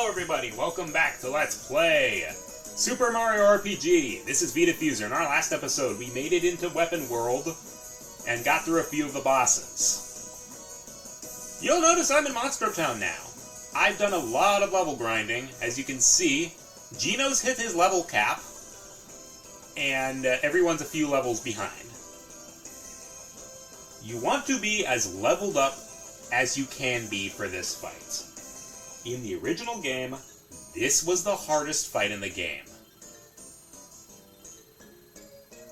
Hello everybody, welcome back to Let's Play Super Mario RPG. This is Vdiffuser. In our last episode, we made it into Weapon World and got through a few of the bosses. You'll notice I'm in Monster Town now. I've done a lot of level grinding. As you can see, Gino's hit his level cap, and everyone's a few levels behind. You want to be as leveled up as you can be for this fight. In the original game, this was the hardest fight in the game.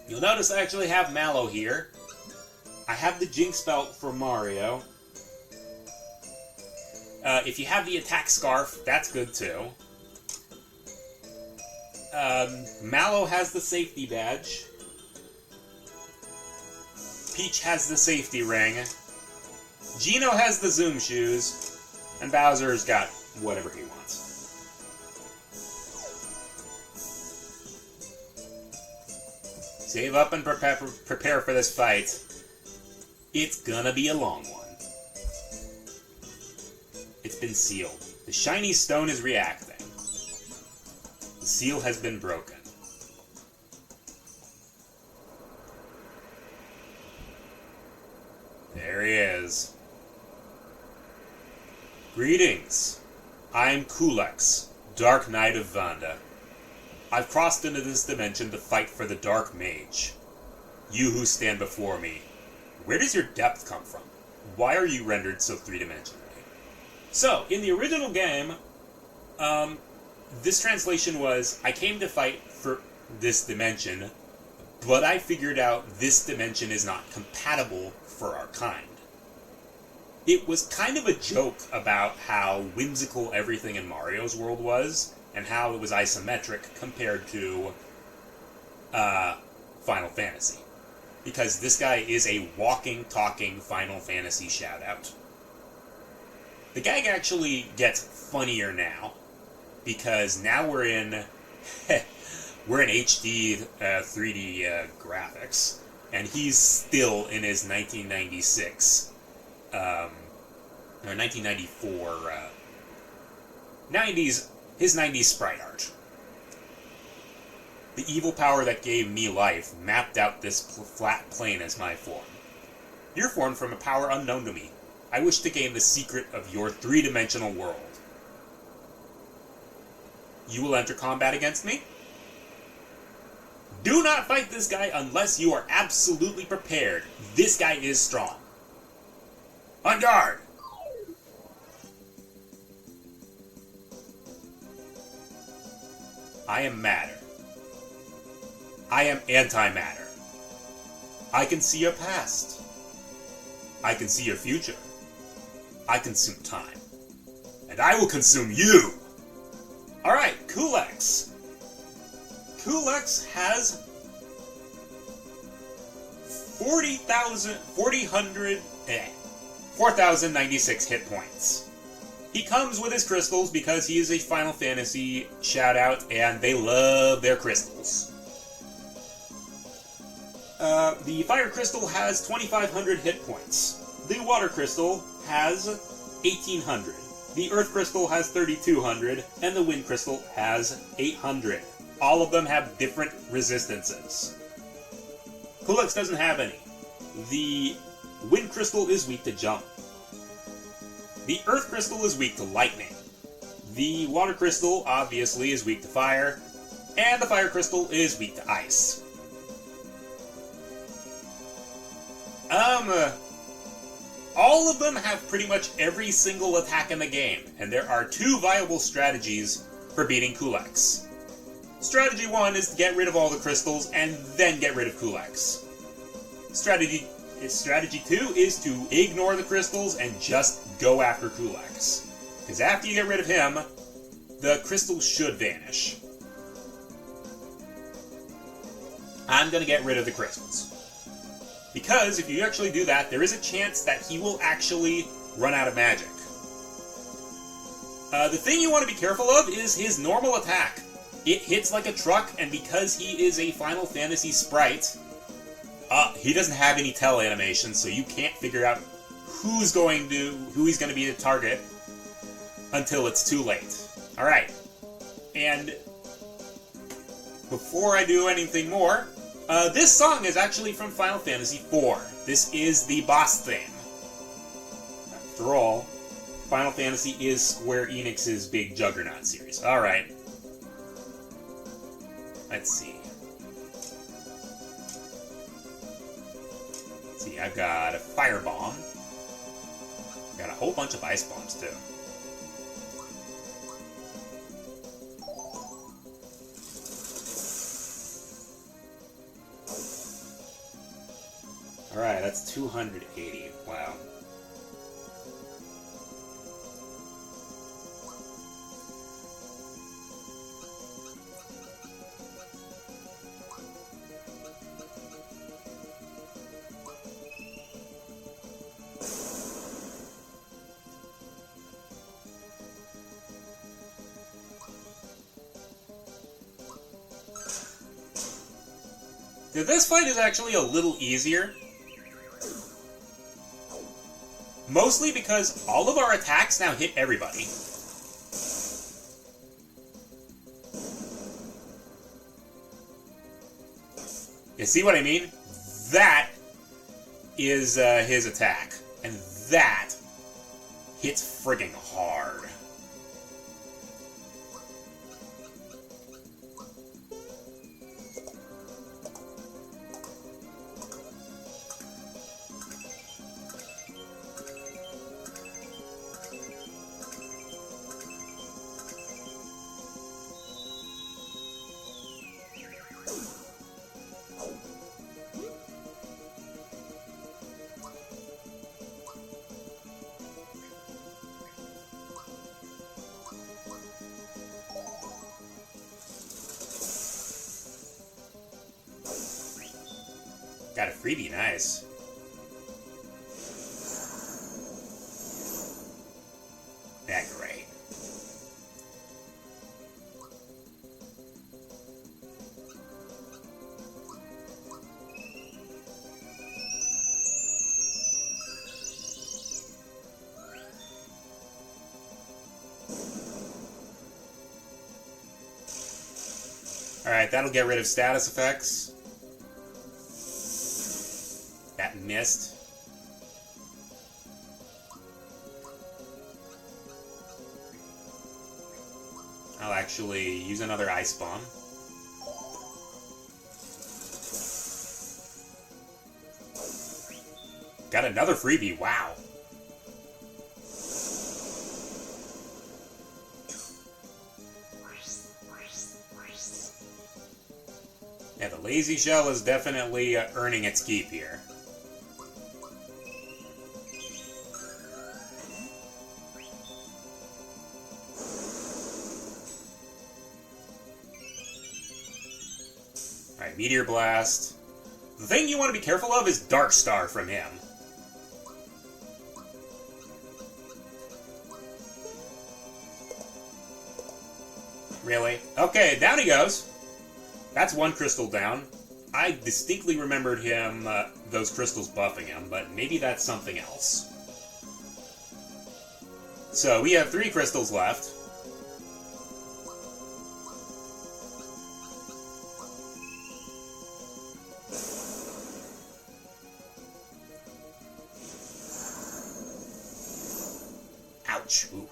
You'll notice I actually have Mallow here. I have the Jinx belt for Mario. If you have the attack scarf, that's good too. Mallow has the safety badge. Peach has the safety ring. Gino has the zoom shoes. And Bowser's got whatever he wants. Save up and prepare for this fight. It's gonna be a long one. It's been sealed. The shiny stone is reacting. The seal has been broken. There he is. Greetings. I'm Culex, Dark Knight of Vanda. I've crossed into this dimension to fight for the Dark Mage. You who stand before me, where does your depth come from? Why are you rendered so three-dimensionally? So, in the original game, this translation was, I came to fight for this dimension, but I figured out this dimension is not compatible for our kind. It was kind of a joke about how whimsical everything in Mario's world was, and how it was isometric compared to Final Fantasy. Because this guy is a walking, talking Final Fantasy shout-out. The gag actually gets funnier now, because now we're in HD 3D graphics, and he's still in his 1996 or 1994 his 90s sprite art. The evil power that gave me life mapped out this flat plane as my form. You're formed from a power unknown to me. I wish to gain the secret of your three-dimensional world. You will enter combat against me? Do not fight this guy unless you are absolutely prepared. This guy is strong. On guard! I am matter. I am antimatter. I can see your past. I can see your future. I consume time. And I will consume you! Alright, Culex. Culex has 4,096 hit points. He comes with his crystals because he is a Final Fantasy shout-out, and they love their crystals. The Fire Crystal has 2,500 hit points. The Water Crystal has 1,800. The Earth Crystal has 3,200, and the Wind Crystal has 800. All of them have different resistances. Culex doesn't have any. The Wind Crystal is weak to jump. The Earth Crystal is weak to lightning. The Water Crystal, obviously, is weak to fire. And the Fire Crystal is weak to ice. All of them have pretty much every single attack in the game, and there are two viable strategies for beating Culex. Strategy 1 is to get rid of all the crystals, and then get rid of Culex. Strategy 2 is to ignore the crystals and just go after Culex. Because after you get rid of him, the crystals should vanish. I'm going to get rid of the crystals. Because if you actually do that, there is a chance that he will actually run out of magic. The thing you want to be careful of is his normal attack. It hits like a truck, and because he is a Final Fantasy sprite, he doesn't have any tell animation, so you can't figure out who he's going to be the target until it's too late. Alright. And before I do anything more, this song is actually from Final Fantasy IV. This is the boss theme. After all, Final Fantasy is Square Enix's big Juggernaut series. Alright. Let's see. I've got a fire bomb. Got a whole bunch of ice bombs, too. Alright, that's 280. Wow. This fight is actually a little easier. Mostly because all of our attacks now hit everybody. You see what I mean? That is his attack. And that hits friggin' hard. Got a freebie, nice. Yeah, great. Alright, that'll get rid of status effects. That missed. I'll actually use another ice bomb. Got another freebie, wow. Yeah, the lazy shell is definitely earning its keep here. Alright, Meteor Blast. The thing you want to be careful of is Dark Star from him. Really? Okay, down he goes. That's one crystal down. I distinctly remembered him, those crystals buffing him, but maybe that's something else. So, we have 3 crystals left. Ouch. Ooh.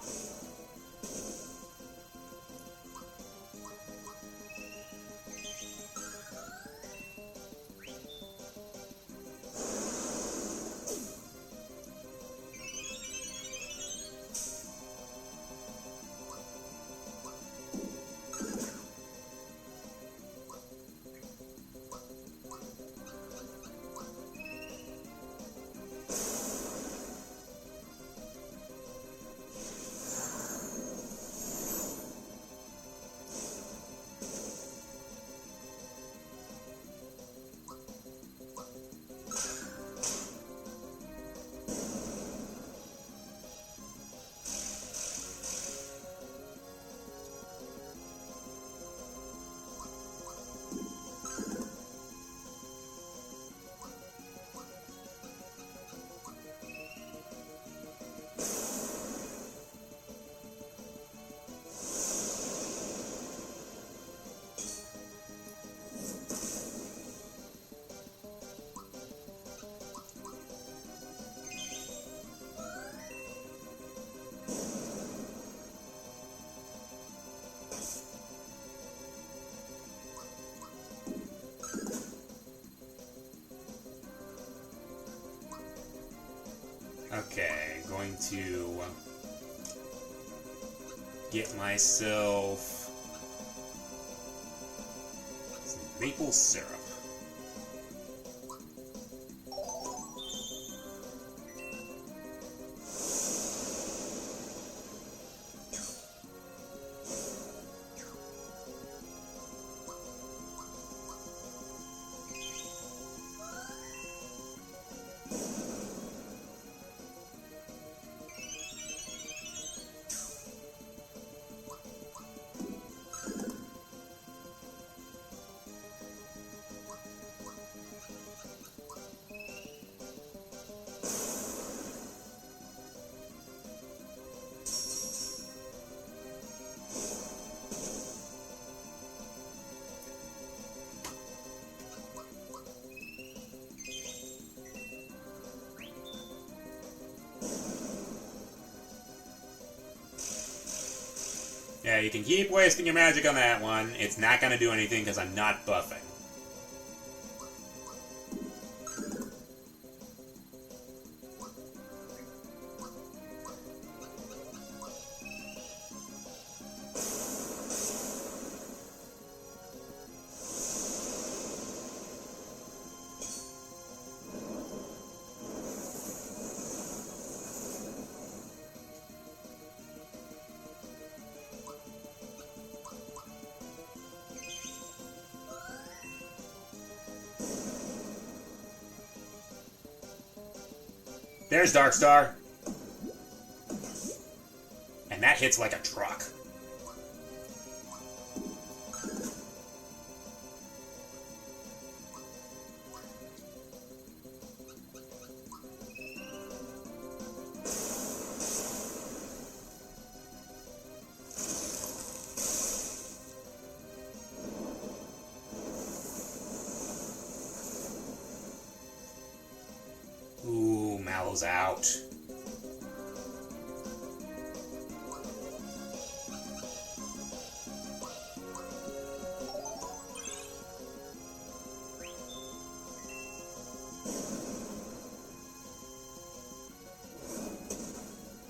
Okay, going to get myself some maple syrup. Yeah, you can keep wasting your magic on that one. It's not going to do anything because I'm not buffing. There's Darkstar. And that hits like a truck. Ooh, Mallow's out.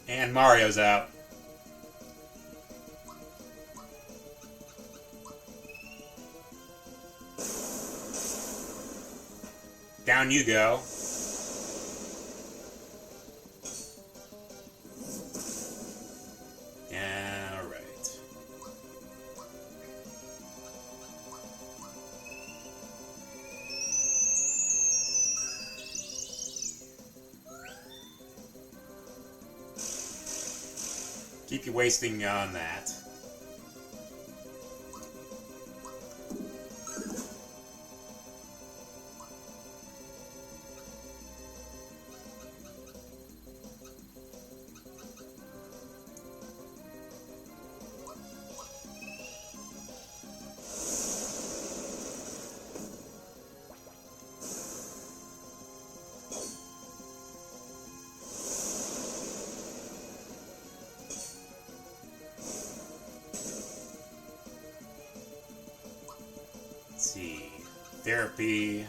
And Mario's out. Down you go. Alright. Keep you wasting on that. Let's see. Therapy.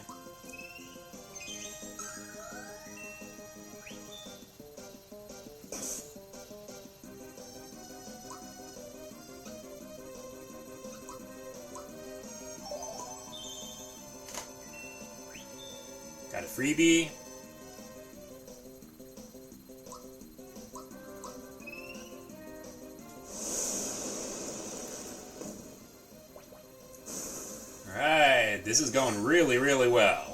Got a freebie. Alright, this is going really, really well.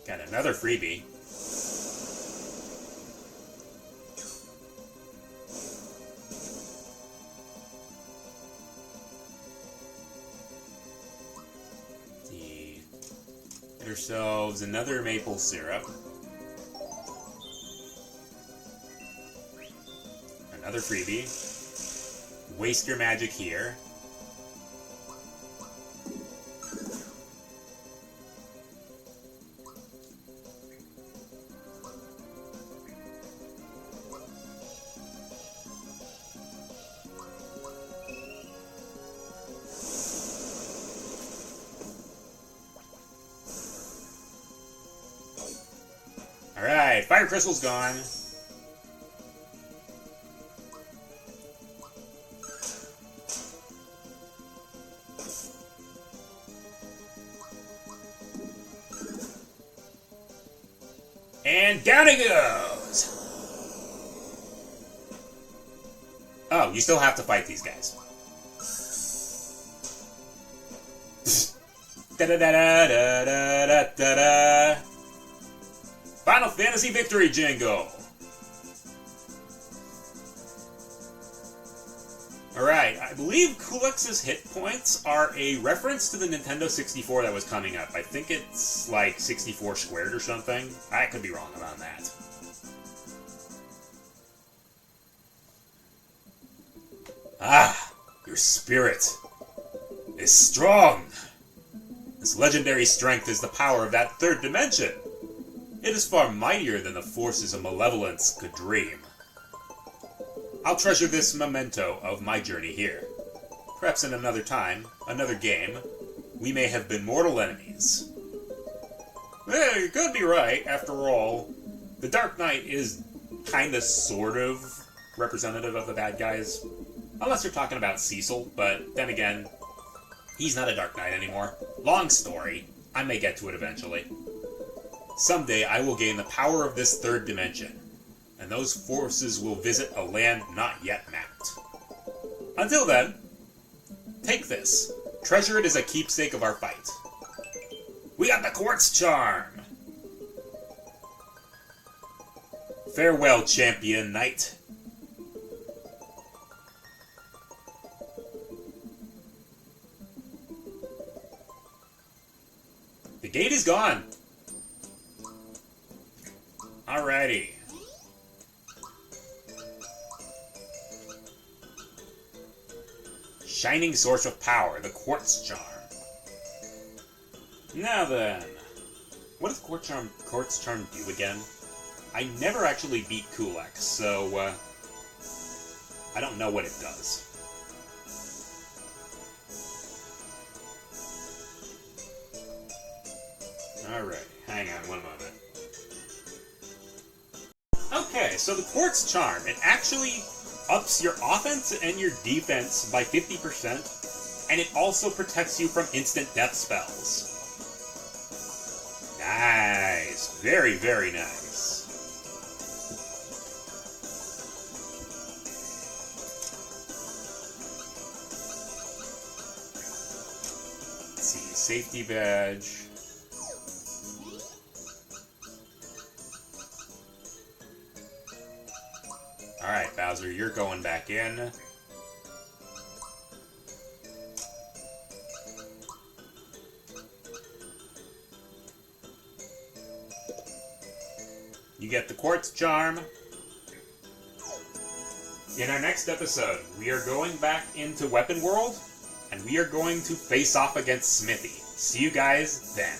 Got another freebie. The ourselves another maple syrup. Another freebie. Waste your magic here. Alright, fire crystal's gone. And down it goes! Oh, you still have to fight these guys. Da-da-da-da-da-da-da-da. Final Fantasy Victory Jingle! Alright, I believe Culex's hit points are a reference to the Nintendo 64 that was coming up. I think it's like 64 squared or something. I could be wrong about that. Ah, your spirit is strong! This legendary strength is the power of that third dimension. It is far mightier than the forces of malevolence could dream. I'll treasure this memento of my journey here. Perhaps in another time, another game, we may have been mortal enemies. Eh, you could be right. After all, the Dark Knight is kinda, sort of, representative of the bad guys. Unless you're talking about Cecil, but then again, he's not a Dark Knight anymore. Long story. I may get to it eventually. Someday I will gain the power of this third dimension, and those forces will visit a land not yet mapped. Until then, take this. Treasure it as a keepsake of our fight. We got the Quartz Charm! Farewell, champion knight. The gate is gone. Alrighty. Shining source of power, the Quartz Charm. Now then, what does Quartz Charm do again? I never actually beat Culex, so I don't know what it does. Alright, hang on one moment. Okay, so the Quartz Charm, it actually ups your offense and your defense by 50%, and it also protects you from instant death spells. Nice. Very, very nice. Let's see, safety badge. Alright, Bowser, you're going back in. You get the Quartz Charm. In our next episode, we are going back into Weapon World, and we are going to face off against Smithy. See you guys then.